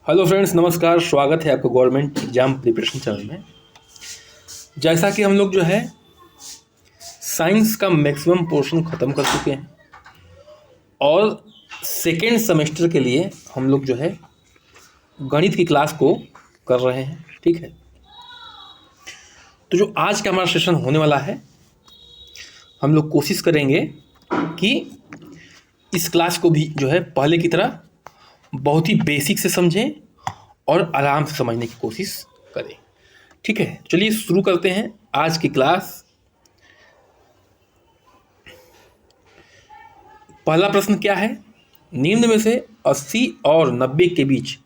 Hello friends, नमस्कार। स्वागत है आपको गवर्नमेंट एग्जाम प्रिपरेशन चैनल में। जैसा कि हम लोग जो है साइंस का मैक्सिमम पोर्शन ख़त्म कर चुके हैं और सेकेंड सेमेस्टर के लिए हम लोग जो है गणित की क्लास को कर रहे हैं। ठीक है, तो जो आज का हमारा सेशन होने वाला है, हम लोग कोशिश करेंगे कि इस क्लास को भी जो है पहले की तरह बहुत ही बेसिक से समझें और आराम से समझने की कोशिश करें। ठीक है, चलिए शुरू करते हैं आज की क्लास। पहला प्रश्न क्या है? निम्न में से 80 और 90 के बीच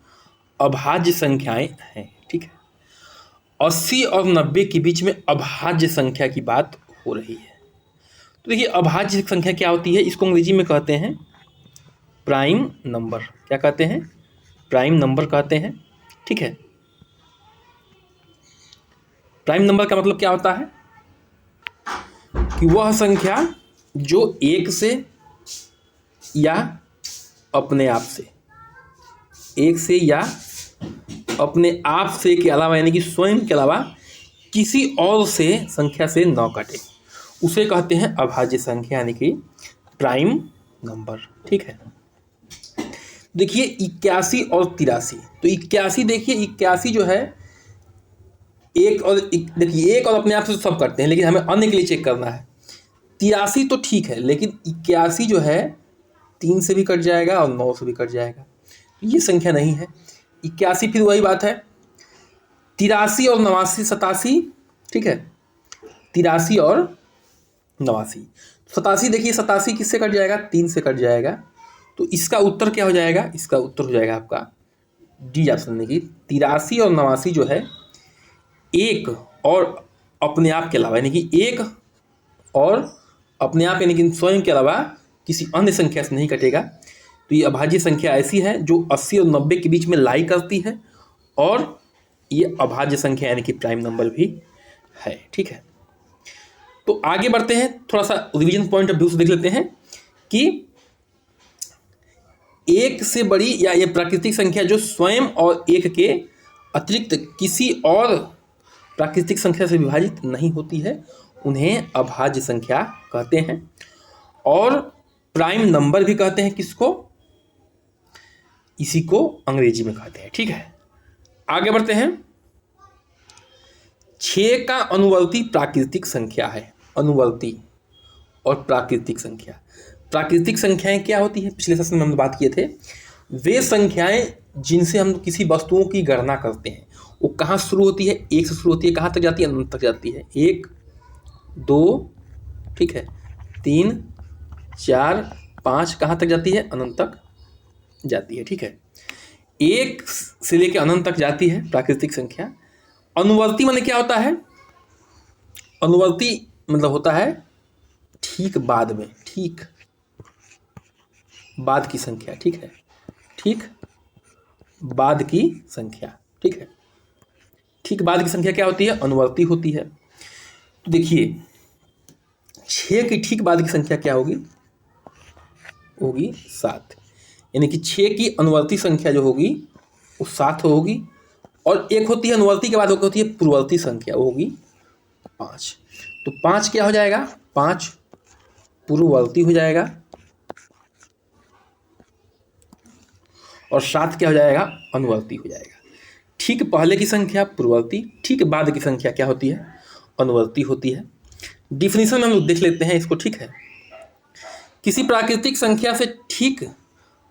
अभाज्य संख्याएं हैं। ठीक है, 80 और 90 के बीच में अभाज्य संख्या की बात हो रही है। तो देखिए, अभाज्य संख्या क्या होती है? इसको अंग्रेजी में कहते हैं प्राइम नंबर। क्या कहते हैं? प्राइम नंबर कहते हैं। ठीक है, प्राइम नंबर का मतलब क्या होता है कि वह संख्या जो एक से या अपने आप से, एक से या अपने आप से के अलावा, यानी कि स्वयं के अलावा किसी और से संख्या से न कटे, उसे कहते हैं अभाज्य संख्या, यानी कि प्राइम नंबर। ठीक है, देखिए 81 और 83। तो 81, देखिए 81 जो है देखिए एक और अपने आप से तो सब करते हैं, लेकिन हमें अन्य के लिए चेक करना है। 83 तो ठीक है, लेकिन 81 जो है 3 से भी कट जाएगा और 9 से भी कट जाएगा, तो ये संख्या नहीं है। 81 फिर वही बात है, 83 और 89, 87। ठीक है, 83 और 89, 87। देखिए 87 किससे कट जाएगा? 3 से कट जाएगा। तो इसका उत्तर क्या हो जाएगा? इसका उत्तर हो जाएगा आपका डी ऑप्शन में कि 83 और 89 जो है एक और अपने आप के अलावा, यानी कि एक और अपने आप यानी कि स्वयं के अलावा किसी अन्य संख्या से नहीं कटेगा। तो ये अभाज्य संख्या ऐसी है जो 80 और 90 के बीच में लाई करती है, और ये अभाज्य संख्या यानी कि प्राइम नंबर भी है। ठीक है, तो आगे बढ़ते हैं, थोड़ा सा रिवीजन पॉइंट ऑफ व्यू से देख लेते हैं कि एक से बड़ी या ये प्राकृतिक संख्या जो स्वयं और एक के अतिरिक्त किसी और प्राकृतिक संख्या से विभाजित नहीं होती है, उन्हें अभाज्य संख्या कहते हैं। और प्राइम नंबर भी कहते हैं। किसको? इसी को अंग्रेजी में कहते हैं। ठीक है, आगे बढ़ते हैं। 6 का अनुवर्ती प्राकृतिक संख्या है। अनुवर्ती और प्राकृतिक संख्या, प्राकृतिक संख्याएं क्या होती हैं? पिछले सेशन में हम बात किए थे, वे संख्याएं जिनसे हम किसी वस्तुओं की गणना करते हैं, वो कहाँ शुरू होती है? एक से शुरू होती है, कहाँ तक जाती है? अनंत तक जाती है। 1, 2, ठीक है, 3, 4, 5, कहाँ तक जाती है? अनंत तक जाती है। ठीक है, 1 से लेकर अनंत तक जाती है प्राकृतिक संख्या। अनुवर्ती माने क्या होता है? अनुवर्ती मतलब होता है ठीक बाद में, ठीक बाद की संख्या। ठीक है, ठीक बाद की संख्या। ठीक है, ठीक बाद की संख्या क्या होती है? अनुवर्ती होती है। तो देखिए 6 की ठीक बाद की संख्या क्या होगी? होगी 7, यानी कि 6 की अनुवर्ती संख्या जो होगी वो 7 होगी। और एक होती है अनुवर्ती के बाद होती है पूर्ववर्ती संख्या, वो होगी 5। तो 5 क्या हो जाएगा? 5 पूर्ववर्ती हो जाएगा, और 7 क्या हो जाएगा? अनुवर्ती हो जाएगा। ठीक पहले की संख्या पूर्ववर्ती, ठीक बाद की संख्या क्या होती है? अनुवर्ती होती है। डिफिनीशन में हम लोग देख लेते हैं इसको। ठीक है, किसी प्राकृतिक संख्या से ठीक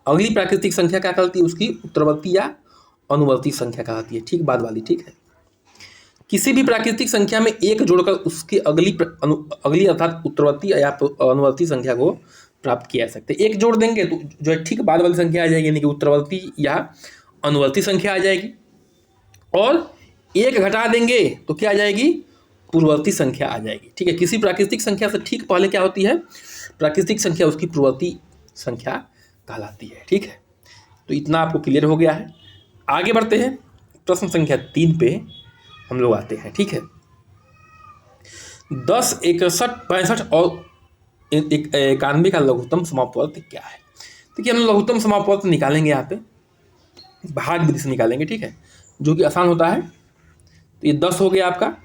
अगली प्राकृतिक संख्या क्या कहती है? उसकी उत्तरवर्ती या अनुवर्ती संख्या कहती है, ठीक बाद वाली। ठीक है, किसी भी प्राकृतिक संख्या में एक जोड़कर उसकी अगली अर्थात उत्तरवर्ती या अनुवर्ती संख्या को प्राप्त किया जा सकता है। एक जोड़ देंगे तो जो है ठीक बाद वाली संख्या आ जाएगी, यानी कि उत्तरवर्ती या अनुवर्ती संख्या आ जाएगी, और एक घटा देंगे तो क्या आ जाएगी? पूर्ववर्ती संख्या आ जाएगी। ठीक है, किसी प्राकृतिक संख्या से ठीक पहले क्या होती है? प्राकृतिक संख्या उसकी पूर्ववर्ती संख्या कहलाती है। ठीक है, तो इतना आपको क्लियर हो गया है। आगे बढ़ते हैं, प्रश्न संख्या 3 पे हम लोग आते हैं। ठीक है, 10, 61, 65 और 91 का लघुत्तम समापवर्त क्या है? देखिए हम लघुत्तम समापवर्त निकालेंगे यहाँ पे। भाग विधि से निकालेंगे, ठीक है, जो कि आसान होता है। तो ये 10 हो गया आपका,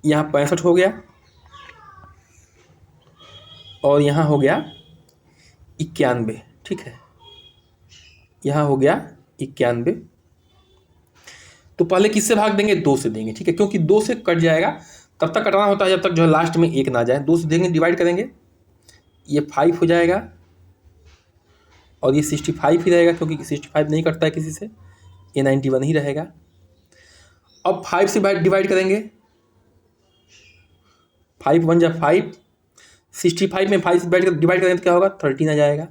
यहाँ 65 हो गया, और यहाँ हो गया 91, ठीक है, यहाँ हो गया 91। तो पहले किससे भाग देंगे? 2 से देंगे, ठीक है, क्योंकि 2 से कट जाएगा, तब तक कटना होता है जब तक जो है लास्ट में 1 ना जाए। 2 से देंगे, डिवाइड करेंगे, ये 5 हो जाएगा, और ये 65 ही रहेगा, क्योंकि 65 नहीं कटता है किसी से, ये 91 ही रहेगा। अब 5 से डिवाइड करेंगे, 5 1 जा 5, 65 में 5 से डिवाइड करेंगे तो क्या होगा? 13 आ जाएगा,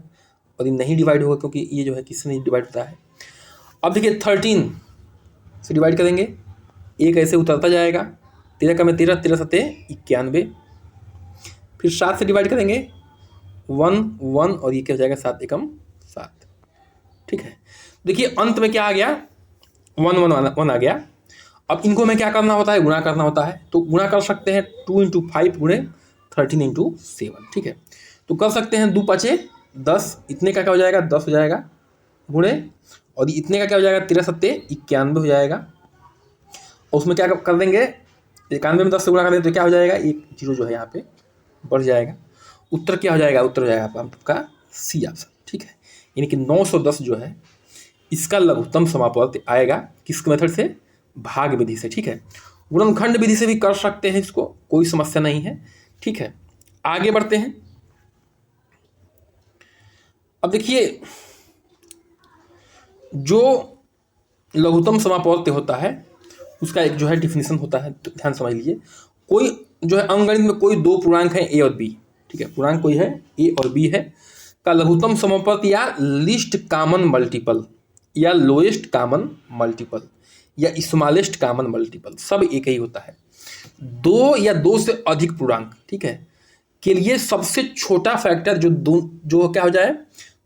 और ये नहीं डिवाइड होगा क्योंकि ये जो है किससे नहीं डिवाइड होता है। अब देखिए 13 से डिवाइड करेंगे, एक ऐसे उतरता जाएगा, 13 का में 13, 13 सते 91, फिर 7 से डिवाइड करेंगे, 1 1, और ये क्या हो जाएगा? 7 एकम 7, ठीक है। देखिए अंत में क्या आ गया? 1 1 1 आ गया। अब इनको में क्या करना होता है? गुणा करना होता है। तो गुणा कर सकते हैं 2 × 5 गुणे 13 × 7, ठीक है। तो कर सकते हैं 2 5 10, इतने का क्या हो जाएगा? 10 हो जाएगा, गुणे, और इतने का क्या हो जाएगा? 13 7 91 हो जाएगा। और उसमें क्या कर देंगे? 91 में 10 से गुणा कर देंगे तो क्या हो जाएगा? एक जीरो जो है यहाँ पे बढ़ जाएगा। उत्तर क्या हो जाएगा? उत्तर हो जाएगा आपका सी ऑप्शन, ठीक है। यानी कि 910 जो है इसका लघुत्तम समापवर्त आएगा किस मेथड से? भाग विधि से, ठीक है। गुणनखंड विधि से भी कर सकते हैं इसको, कोई समस्या नहीं है, ठीक है। आगे बढ़ते हैं। अब देखिए जो लघुत्तम समापवर्त होता है उसका एक जो है डिफिनीशन होता है, तो ध्यान समझ लीजिए। कोई जो है अंकगणित में कोई 2 पूर्णांक है ए और बी, ठीक है, पूर्णांक कोई है ए और बी है, का लघुत्तम समापवर्त या लीस्ट कॉमन मल्टीपल या लोएस्ट कॉमन मल्टीपल या स्मॉलेस्ट कॉमन मल्टीपल सब एक ही होता है। 2 या 2 से अधिक पूर्णांक, ठीक है, के लिए सबसे छोटा फैक्टर जो क्या हो जाए?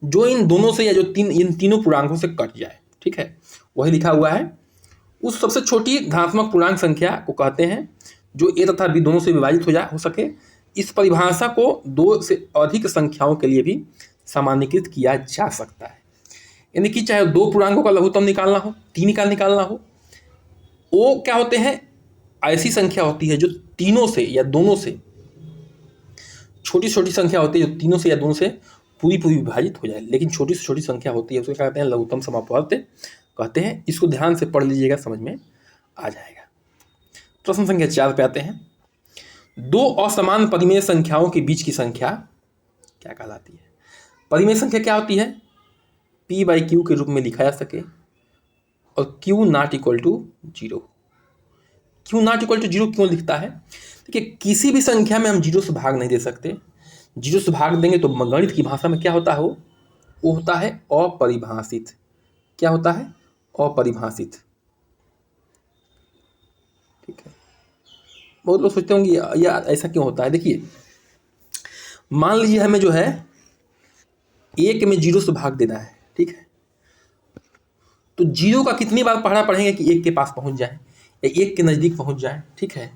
जो इन दोनों से या जो इन तीनों पूर्णांकों से कट जाए, ठीक है, वही लिखा हुआ है। उस सबसे छोटी धनात्मक पूर्णांक संख्या को कहते हैं जो ए तथा बी दोनों से विभाजित हो सके। इस परिभाषा को 2 से अधिक संख्याओं के लिए भी सामान्यीकृत किया जा सकता है। यानी कि चाहे 2 पूर्णांकों का लघुत्तम निकालना हो, 3 का निकालना हो, वो क्या होते हैं? ऐसी संख्या होती है जो तीनों से या दोनों से, छोटी छोटी संख्या होती है जो तीनों से या दोनों से पूरी विभाजित हो जाए, लेकिन छोटी से छोटी संख्या होती है उसको क्या कहते हैं? लघुत्तम समापवर्त कहते हैं। इसको ध्यान से पढ़ लीजिएगा, समझ में आ जाएगा। प्रश्न संख्या 4 पे आते हैं। 2 असमान परिमेय संख्याओं के बीच की संख्या क्या कहलाती है? परिमेय संख्या क्या होती है? P/Q के रूप में लिखा जा सके, और Q ≠ 0। Q ≠ 0 क्यों लिखता है? देखिए किसी भी संख्या में हम 0 से भाग नहीं दे सकते। 0 से भाग देंगे तो गणित की भाषा में क्या होता है? वो होता है अपरिभाषित। क्या होता है? अपरिभाषित, ठीक है। बहुत लोग सोचते होंगे यार ऐसा क्यों होता है। देखिए मान लीजिए हमें जो है 1 में 0 से भाग देना है, ठीक है, तो 0 का कितनी बार पहाड़ा पढ़ेंगे कि 1 के पास पहुंच जाए या 1 के नज़दीक पहुंच जाए, ठीक है,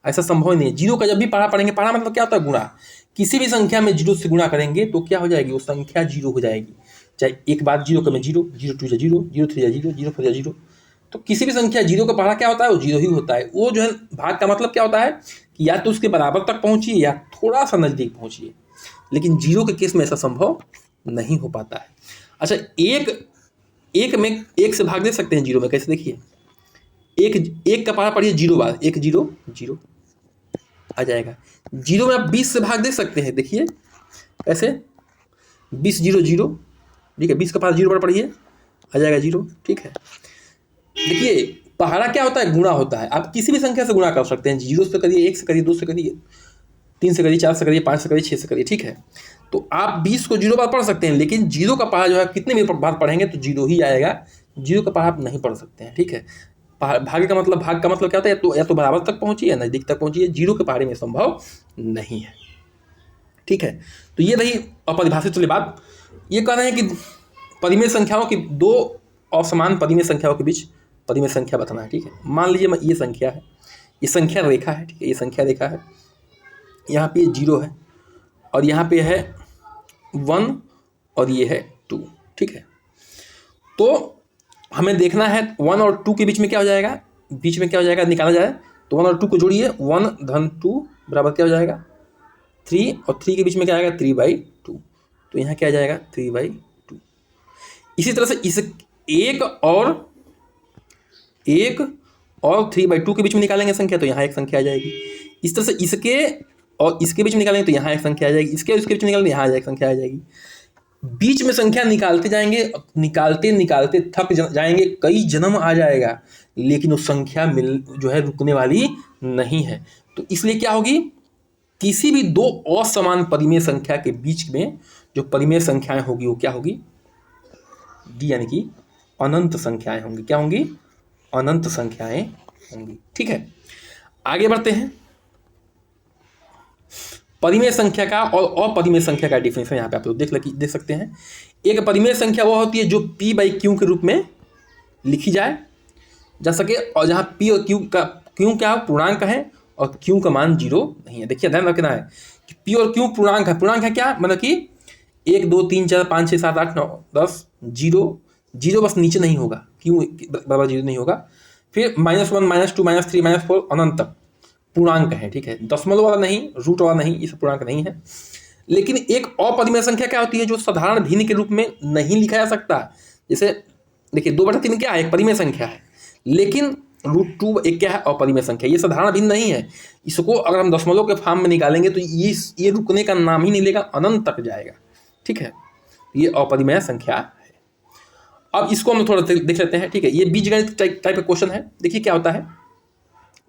ऐसा संभव नहीं है। 0 का जब भी पहाड़ा पढ़ेंगे, पहाड़ा मतलब क्या होता है? गुणा। किसी भी संख्या में 0 से गुणा करेंगे तो क्या हो जाएगी? वो संख्या 0 हो जाएगी। चाहे एक बार 0 का में 0, 0 2 जा 0, 0 3 जा 0, 0 4 जा 0। तो किसी भी संख्या 0 का पहाड़ा क्या होता है? वो 0 ही होता है। वो जो है भाग का मतलब क्या होता है कि या तो उसके बराबर तक पहुंचिए या थोड़ा सा नज़दीक पहुंचिए, लेकिन 0 के केस में ऐसा संभव नहीं हो पाता है। अच्छा, एक में 1 से भाग दे सकते हैं 0 में, कैसे? देखिए एक का पहाड़ा पढ़िए 0 बार, 1 0 0 आ जाएगा। 0 में आप 20 से भाग दे सकते हैं, देखिए ऐसे 20 0 0, ठीक है, 20 का पहाड़ा 0 बार पढ़िए, आ जाएगा 0, ठीक है। देखिए पहाड़ा क्या होता है? गुणा होता है। आप किसी भी संख्या से गुणा कर सकते हैं, 0 से करिए, 1 से करिए, 2 से करिए, 3 से करिए, 4 से करिए, 5 से करिए, 6 से करिए, ठीक है। तो आप 20 को 0 बार पढ़ सकते हैं, लेकिन 0 का पहाड़ा जो है कितने भी बार पढ़ेंगे तो 0 ही आएगा। 0 का पहाड़ा आप नहीं पढ़ सकते हैं, ठीक है। भाग का मतलब क्या होता है? या तो बराबर तक पहुंचिए या नज़दीक तक पहुंचिए। 0 के पहाड़े में संभव नहीं है, ठीक है। तो ये रही अपरिभाषित वाली बात। ये कह रहे हैं कि परिमेय संख्याओं की 2 असमान परिमेय संख्याओं के बीच परिमेय संख्या बताना है, ठीक है। मान लीजिए ये संख्या है, ये संख्या रेखा है, ठीक है, ये संख्या रेखा है, यहाँ पे 0 है और यहाँ पे है 1 और ये है 2, ठीक है। तो हमें देखना है 1 और 2 के बीच में क्या हो जाएगा, बीच में क्या हो जाएगा निकाला जाए, तो 1 और 2 को जोड़िए, 1 धन 2 बराबर क्या हो जाएगा 3, और 3 के बीच में क्या आएगा 3/2, तो यहाँ क्या आ जाएगा 3/2। इसी तरह से इस एक और 3/2 के बीच में निकालेंगे संख्या, तो यहाँ एक संख्या आ जाएगी। इस तरह से इसके और इसके बीच में निकालेंगे तो यहाँ एक संख्या आ जाएगी, इसके और इसके बीच में निकालेंगे यहाँ एक संख्या आ जाएगी। बीच में संख्या निकालते जाएंगे, निकालते निकालते थक जाएंगे, कई जन्म आ जाएगा, लेकिन वो संख्या जो है रुकने वाली नहीं है। तो इसलिए क्या होगी, किसी भी दो असमान परिमेय संख्या के बीच में जो परिमेय संख्याएं होगी वो क्या होगी, डी यानी कि अनंत संख्याएं होंगी। क्या होंगी, अनंत संख्याएं होंगी। ठीक है, आगे बढ़ते हैं। परिमेय संख्या का और अपरिमेय संख्या का डिफरेंस यहाँ पे आप लोग देख सकते हैं। एक परिमेय संख्या वो होती है जो p/q के रूप में लिखी जा सके, और जहाँ p और q क्या पूर्णांक है और q का मान 0 नहीं है। देखिए ध्यान रखना है कि p और q पूर्णांक है। पूर्णांक है क्या, मतलब कि 1 2 3 4 5 6 7 8 9 10, 0 बस नीचे नहीं होगा, q बराबर 0 नहीं होगा। फिर -1 -2 -3 -4 अनंत तक पूर्णांक है। ठीक है, दशमलव वाला नहीं, रूट वाला नहीं, इस पूर्णांक नहीं है। लेकिन एक अपरिमेय संख्या क्या होती है जो साधारण भिन्न के रूप में नहीं लिखा जा सकता। जैसे देखिए 2/3 क्या है, एक परिमेय संख्या है, लेकिन √2 एक क्या है, अपरिमेय संख्या, ये साधारण भिन्न नहीं है। इसको अगर हम दशमलव के फॉर्म में निकालेंगे तो ये रुकने का नाम ही नहीं लेगा, अनंत तक जाएगा। ठीक है, ये अपरिमेय संख्या है। अब इसको हम थोड़ा देख लेते हैं। ठीक है, ये बीजगणित टाइप का क्वेश्चन है। देखिए क्या होता है,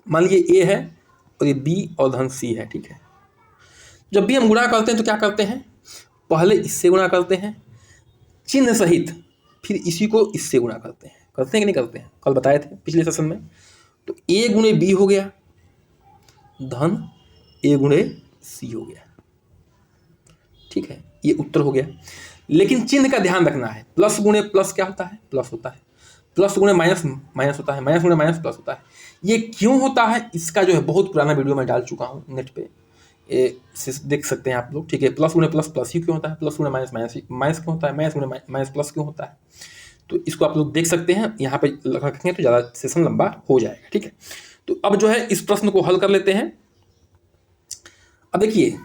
मान लीजिए a है और ये b और धन c है। ठीक है, जब भी हम गुणा करते हैं तो क्या करते हैं, पहले इससे गुणा करते हैं चिन्ह सहित, फिर इसी को इससे गुणा करते हैं कि नहीं करते हैं, कल बताए थे पिछले सेशन में। तो a गुणे b हो गया, धन a गुणे c हो गया। ठीक है, ये उत्तर हो गया। लेकिन चिन्ह का ध्यान रखना है, प्लस गुणे प्लस क्या होता है, प्लस होता है, प्लस गुणे माइनस माइनस होता है, माइनस गुणे माइनस प्लस होता है। ये क्यों होता है, इसका जो है बहुत पुराना वीडियो मैं डाल चुका हूँ नेट पे, देख सकते हैं आप लोग। ठीक है, प्लस गुणे प्लस प्लस ही क्यों होता है, प्लस गुणे माइनस माइनस क्यों होता है, माइनस गुणे माइनस प्लस क्यों होता है, तो इसको आप लोग देख सकते हैं। यहाँ पे रखेंगे तो ज़्यादा सेशन लंबा हो जाएगा। ठीक है, तो अब जो है इस प्रश्न को हल कर लेते हैं। अब देखिए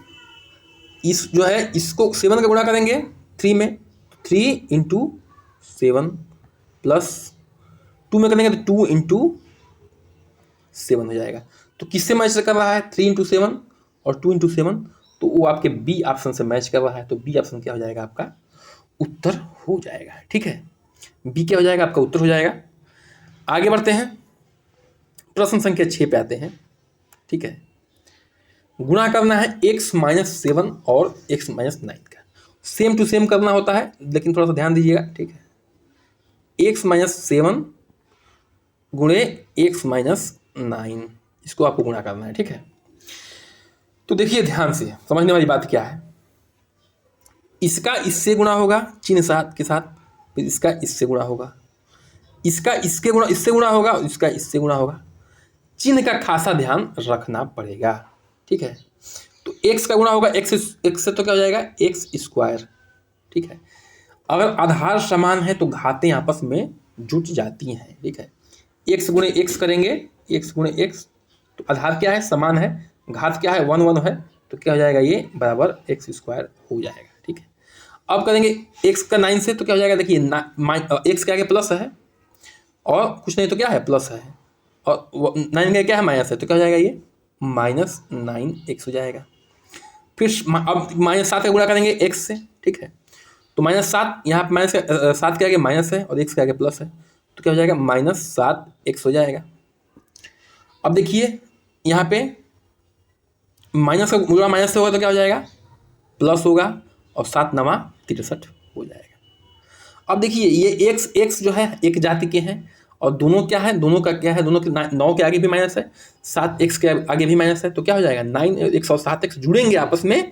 इस जो है इसको 7 का गुणा करेंगे 3 में, 3 × 7 प्लस 2 में करेंगे तो 2 × 7 हो जाएगा। तो किससे मैच कर रहा है, 3 × 7 और 2 × 7, तो वो आपके बी ऑप्शन से मैच कर रहा है। तो बी ऑप्शन क्या हो जाएगा, आपका उत्तर हो जाएगा। ठीक है, बी क्या हो जाएगा, आपका उत्तर हो जाएगा। आगे बढ़ते हैं, प्रश्न संख्या 6 पे आते हैं। ठीक है, गुणा करना है x-7 और x-9 का, सेम टू सेम करना होता है, लेकिन थोड़ा सा ध्यान दीजिएगा। ठीक है, x-7 गुणे x-9, इसको आपको गुणा करना है। ठीक है, तो देखिए ध्यान से समझने वाली बात क्या है, इसका इससे गुणा होगा चिन्ह साथ के साथ, फिर इसका इससे गुणा होगा, इसका इससे गुणा होगा, इसका इससे गुणा होगा। चिन्ह का खासा ध्यान रखना पड़ेगा। ठीक है, तो x का गुणा होगा x से, तो क्या हो जाएगा x²। ठीक है, अगर आधार समान है तो घातें आपस में जुट जाती हैं। ठीक है, x गुणे x करेंगे, x गुणे x, तो आधार क्या है, समान है, घात क्या है 1 1 है, तो क्या हो जाएगा ये बराबर x² हो जाएगा। ठीक है, अब करेंगे x का 9 से, तो क्या हो जाएगा, देखिए x के आगे प्लस है और कुछ नहीं तो क्या है प्लस है, और 9 का क्या है माइनस है, तो क्या हो जाएगा ये -9x हो जाएगा। फिर अब -7 का गुणा करेंगे x से। ठीक है, तो -7 यहाँ पे -7 के आगे माइनस है और x के आगे प्लस है, तो क्या हो जाएगा -7x हो जाएगा। अब देखिए यहाँ पे माइनस का गुणा माइनस से होगा तो क्या हो जाएगा, प्लस होगा, और 7 9 63 हो जाएगा। अब देखिए ये x जो है एक जाति के हैं, और दोनों क्या है, दोनों का क्या है, दोनों के 9 के आगे भी माइनस है, 7x के आगे भी माइनस है, तो क्या हो जाएगा 9x और 7x जुड़ेंगे आपस में,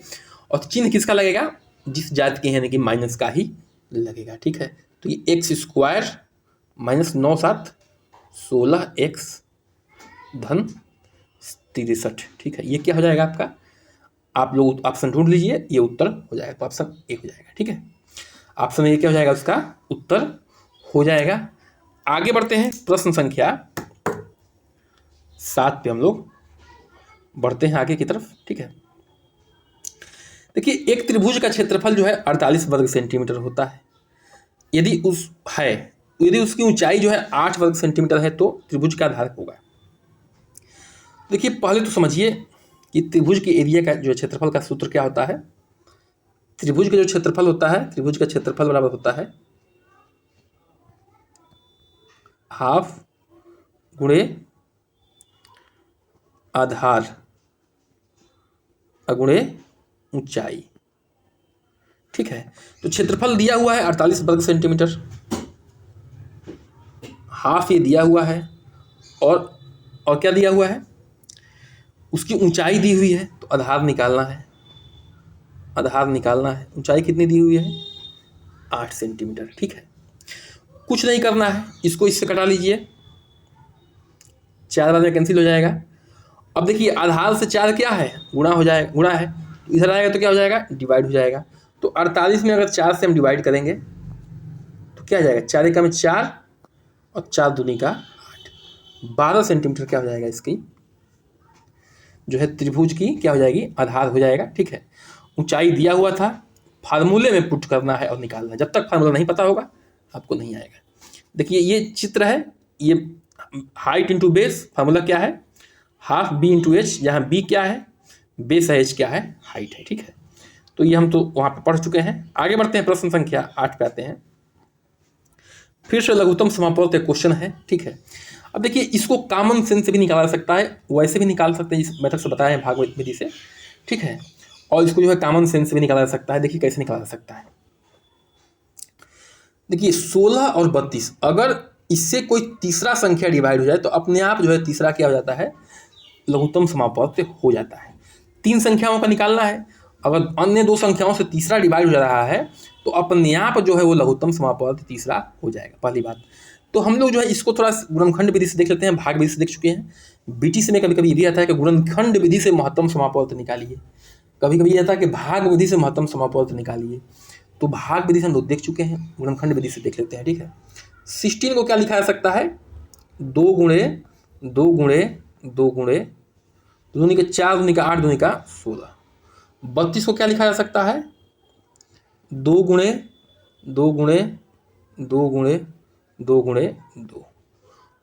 और चिन्ह किसका लगेगा, जिस जाति के हैं, यानी कि माइनस का ही लगेगा। ठीक है, तो ये x² -9 7 16x धन 63। ठीक है, ये क्या हो जाएगा आपका, आप लोग ऑप्शन ढूंढ लीजिए, ये उत्तर हो जाएगा, तो ऑप्शन ए हो जाएगा। ठीक है, ऑप्शन ए क्या हो जाएगा उसका उत्तर हो जाएगा। आगे बढ़ते हैं प्रश्न संख्या 7 पे हम लोग बढ़ते हैं आगे की तरफ। ठीक है, देखिए एक त्रिभुज का क्षेत्रफल जो है 48 वर्ग सेंटीमीटर होता है। यदि उसकी ऊंचाई जो है 8 वर्ग सेंटीमीटर है तो त्रिभुज का आधार होगा। देखिए पहले तो समझिए कि त्रिभुज के एरिया का जो क्षेत्रफल का सूत्र क्या होता है। त्रिभुज का जो क्षेत्रफल होता है, त्रिभुज का क्षेत्रफल बराबर होता है हाफ गुणे आधार अगुणे ऊंचाई। ठीक है, तो क्षेत्रफल दिया हुआ है 48 वर्ग सेंटीमीटर, हाफ ये दिया हुआ है और क्या दिया हुआ है, उसकी ऊंचाई दी हुई है, तो आधार निकालना है। आधार निकालना है, ऊंचाई कितनी दी हुई है 8 सेंटीमीटर। ठीक है, कुछ नहीं करना है, इसको इससे कटा लीजिए, 4 बाद में कैंसिल हो जाएगा। अब देखिए आधार से 4 क्या है गुणा हो जाएगा, गुणा है, तो इधर आएगा तो क्या हो जाएगा डिवाइड हो जाएगा। तो 48 में अगर 4 से हम डिवाइड करेंगे तो क्या हो जाएगा, 4 एकम 4 और 4 दूनी का 8, 12 सेंटीमीटर क्या हो जाएगा इसकी जो है त्रिभुज की क्या हो जाएगी आधार हो जाएगा। ठीक है, ऊंचाई दिया हुआ था, फार्मूले में पुट करना है और निकालना है। जब तक फार्मूला नहीं पता होगा आपको नहीं आएगा। देखिए ये चित्र है, ये हाइट इंटू बेस, फार्मूला क्या है हाफ बी इंटू एच, जहाँ बी क्या है बेस है, एच क्या है हाइट है। ठीक है, तो ये हम तो वहाँ पे पढ़ चुके हैं। आगे बढ़ते हैं, प्रश्न संख्या 8 पे आते हैं। फिर से लघुत्तम समापवर्त एक क्वेश्चन है। ठीक है, अब देखिए इसको कॉमन सेंस से भी निकाला जा सकता है, वैसे भी निकाल सकते हैं, इस मेथड से बताया है भागवत विधि से। ठीक है, और इसको जो है कॉमन सेंस से भी निकाला जा सकता है। देखिए कैसे निकाला जा सकता है। देखिए 16 और 32, अगर इससे कोई तीसरा संख्या डिवाइड हो जाए तो अपने आप जो है तीसरा क्या हो जाता है लघुत्तम समापवर्त हो जाता है। 3 संख्याओं का निकालना है, अगर अन्य 2 संख्याओं से तीसरा डिवाइड हो जा रहा है तो अपने आप जो है वो लघुत्तम समापवर्त तीसरा हो जाएगा। पहली बात तो हम लोग जो है इसको थोड़ा गुणनखंड विधि से देख लेते हैं, भाग विधि से देख चुके हैं। बीटीसी में कभी कभी ये भी आता है कि गुणनखंड विधि से महत्तम समापवर्त निकालिए, कभी कभी ये आता है कि भाग विधि से महत्तम समापवर्त निकालिए। तो भाग विधि से हम लोग देख चुके हैं, गुणनखंड विधि से देख लेते हैं। ठीक है, 16 को क्या लिखा जा सकता है 2 गुणे 2 गुणे 2 गुणे 2 दूनी के 4 दूनी का 8 दूनी का 16। 32 को क्या लिखा जा सकता है 2 गुणे 2 गुणे 2 गुणे 2 गुणे 2।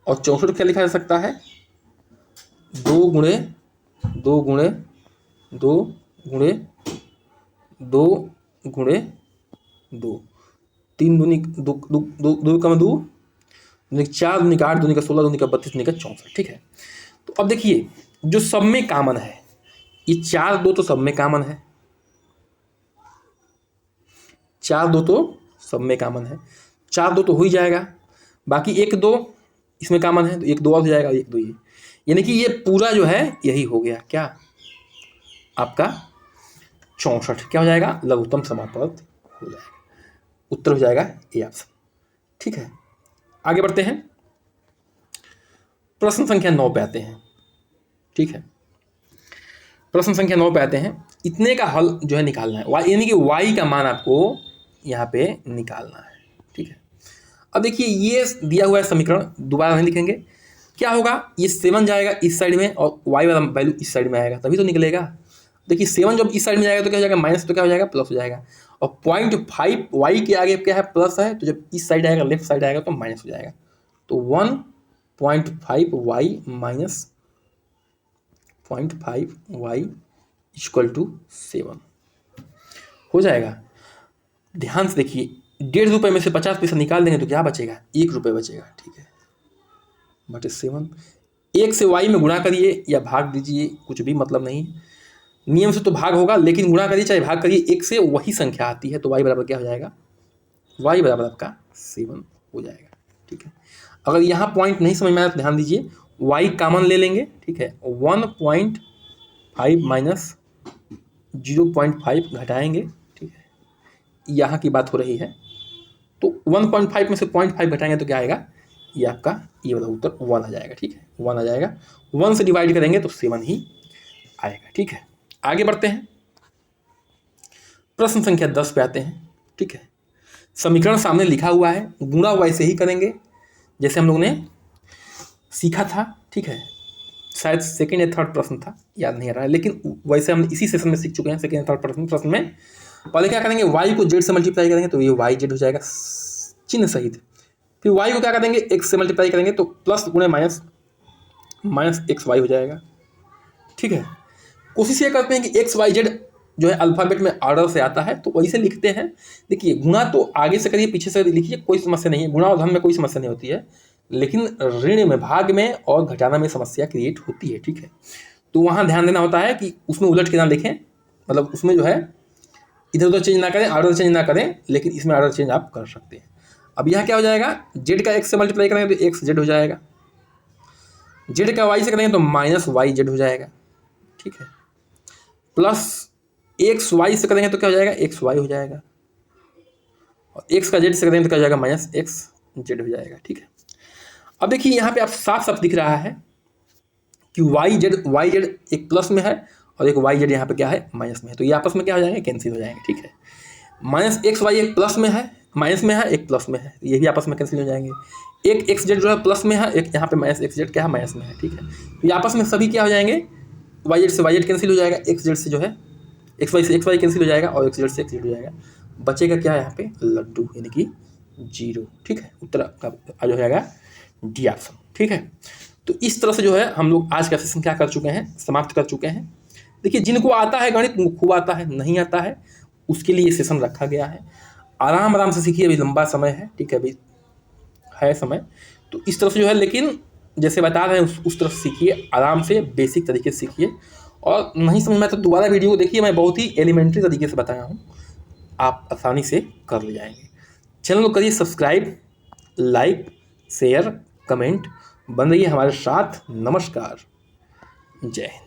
और 64 क्या लिखा जा सकता है 2 गुणे 2 गुणे 2 गुणे 2 गुणे 2, 3 दूनी 2 2 2 2 का 2 दूनी 4 दूनी का 8 दूनी का 16 दूनी का 32 दूनी का 64। ठीक है, तो अब देखिए जो सब में कॉमन है ये 4 2 तो सब में कॉमन है, 4 2 तो सब में कॉमन है, 4 2 तो हो ही जाएगा। बाकी 1 2 इसमें कॉमन है तो 1 2 और हो जाएगा, 1 2 ये, यानी कि ये पूरा जो है यही हो गया क्या आपका 64। क्या हो जाएगा लघुत्तम समापवर्त हो जाएगा, उत्तर हो जाएगा ए ऑप्शन। ठीक है, आगे बढ़ते हैं, प्रश्न संख्या 9 पे आते हैं। ठीक है, प्रश्न संख्या 9 पे आते हैं। इतने का हल जो है निकालना है, y यानी कि y का मान आपको यहाँ पे निकालना है। ठीक है, अब देखिए ये दिया हुआ है समीकरण, दोबारा नहीं लिखेंगे। क्या होगा ये 7 जाएगा इस साइड में और y वाला वैल्यू इस साइड में आएगा तभी तो निकलेगा। देखिए 7 जब इस साइड में जाएगा तो क्या हो जाएगा माइनस, तो क्या हो जाएगा प्लस हो जाएगा। और 0.5 y के आगे क्या है प्लस है, तो जब इस साइड आएगा लेफ्ट साइड आएगा तो माइनस हो जाएगा। तो 1.5 y minus 0.5 y equal to 7 हो जाएगा। ध्यान से देखिए 1.5 रुपये में से 50 पैसा निकाल देंगे तो क्या बचेगा 1 रुपये बचेगा। ठीक है, बटे 7, 1 से y में गुणा करिए या भाग दीजिए, कुछ भी मतलब नहीं, नियम से तो भाग होगा लेकिन गुणा करिए चाहे भाग करिए, 1 से वही संख्या आती है तो y बराबर क्या हो जाएगा y बराबर आपका 7 हो जाएगा। ठीक है, अगर यहाँ पॉइंट नहीं समझ में आया तो ध्यान दीजिए y कॉमन ले लेंगे। ठीक है, 1.5 माइनस 0.5 घटाएंगे। ठीक है, यहाँ की बात हो रही है तो 1.5 में से 0.5 घटाएंगे तो क्या आएगा ये आपका ये वाला उत्तर 1 आ जाएगा। ठीक है, 1 आ जाएगा, 1 से डिवाइड करेंगे तो 7 ही आएगा। ठीक है, आगे बढ़ते हैं, प्रश्न संख्या 10 पे आते हैं। ठीक है, समीकरण सामने लिखा हुआ है, गुणा वैसे ही करेंगे जैसे हम लोग ने सीखा था, ठीक है। शायद सेकंड या थर्ड प्रश्न था, याद नहीं आ रहा है, लेकिन वैसे हम इसी सेशन में सीख चुके हैं। सेकंड या थर्ड प्रश्न में पहले क्या करेंगे, y को z से मल्टीप्लाई करेंगे तो ये y z हो जाएगा चिन्ह सहित। फिर y को क्या करेंगे, x से मल्टीप्लाई करेंगे तो प्लस गुणे माइनस एक्स वाई हो जाएगा, ठीक है। कोशिश ये करते हैं कि एक्स वाई जेड जो है अल्फ़ाबेट में ऑर्डर से आता है, तो वैसे लिखते हैं। देखिए गुणा तो आगे से करिए पीछे से लिखिए, कोई समस्या नहीं है, गुणा और धन में कोई समस्या नहीं होती है, लेकिन ऋण में, भाग में और घटाना में समस्या क्रिएट होती है, ठीक है। तो वहाँ ध्यान देना होता है कि उसमें उलट के ना लिखें, मतलब उसमें जो है इधर उधर चेंज ना करें, ऑर्डर चेंज ना करें, लेकिन इसमें ऑर्डर चेंज आप कर सकते हैं। अब यहाँ क्या हो जाएगा, जेड का एक्स से मल्टीप्लाई करेंगे तो एक्स जेड हो जाएगा, जेड का वाई से करेंगे तो माइनस वाई जेड हो जाएगा, ठीक है। प्लस एक्स वाई से करेंगे तो क्या हो जाएगा, एक्स वाई हो जाएगा, और एक्स का जेड से करेंगे तो क्या हो जाएगा, माइनस एक्स जेड हो जाएगा, ठीक है। अब देखिए यहाँ पे आप साफ साफ दिख रहा है कि वाई जेड एक प्लस में है और एक वाई जेड यहाँ पे क्या है, माइनस में है, तो ये आपस में क्या हो जाएंगे, कैंसिल हो जाएंगे, ठीक है। माइनस एक्स वाई एक प्लस में है, माइनस में है, एक प्लस में है, ये भी आपस में कैंसिल हो जाएंगे। एक एक्स जेड जो है प्लस में है, एक यहाँ पे माइनस एक्स जेड क्या है, माइनस में है, ठीक है। तो ये आपस में सभी क्या हो जाएंगे, वाई जेड से वाई जेड कैंसिल हो जाएगा, एक्स जेड से जो है एक्स वाई से एक्स वाई कैंसिल हो जाएगा, और एक्स जेड से एक्स जेड हो जाएगा। बचेगा क्या है यहाँ पे, लड्डू, यानी कि 0, ठीक है। उत्तर का जो हो जाएगा डी ऑप्शन, ठीक है। तो इस तरह से जो है हम लोग आज का सेशन क्या कर चुके हैं, समाप्त कर चुके हैं। देखिए जिनको आता है गणित, खूब आता है, नहीं आता है उसके लिए सेशन रखा गया है। आराम आराम से सीखिए, अभी लंबा समय है, ठीक है, अभी है समय, तो इस तरफ जो है, लेकिन जैसे बता रहे हैं उस तरफ सीखिए, आराम से बेसिक तरीके से सीखिए, और नहीं समझ में आए तो दोबारा वीडियो को देखिए, मैं बहुत ही एलिमेंट्री तरीके से बताया हूँ, आप आसानी से कर ले जाएंगे। चैनल को करिए सब्सक्राइब, लाइक, शेयर, कमेंट, बन रहिए हमारे साथ। नमस्कार, जय हिंद।